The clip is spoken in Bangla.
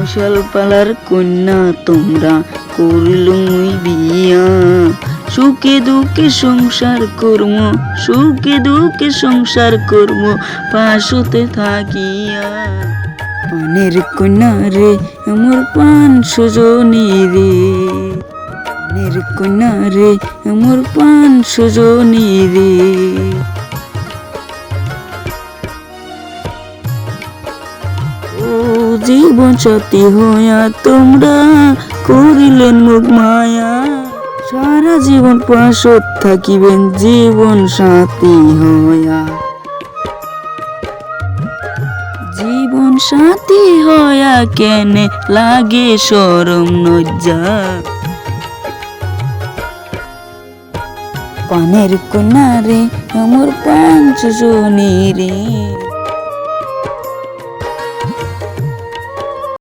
মশাল পালার কন্যা তোমরা করলুই বিয়া, সুখে দুঃখে সংসার কর্ম, সুখে দুঃখে সংসার কর্ম পাশতে থাকিয়া। পানের কন্যা রে আমার পান সজনী রে, পানের কন্যা রে আমার পান সজনী রে। ও জীবন সাথী হইয়া তোমরা করিলেন মুখ মায়া, সারা জীবন পাশত থাকিবেন জীবন সাথী হইয়া। জীবন সাথী হইয়া কেনে লাগে শরম লজ্জা, পানের কন্যা রে আমার পান সজনী রে।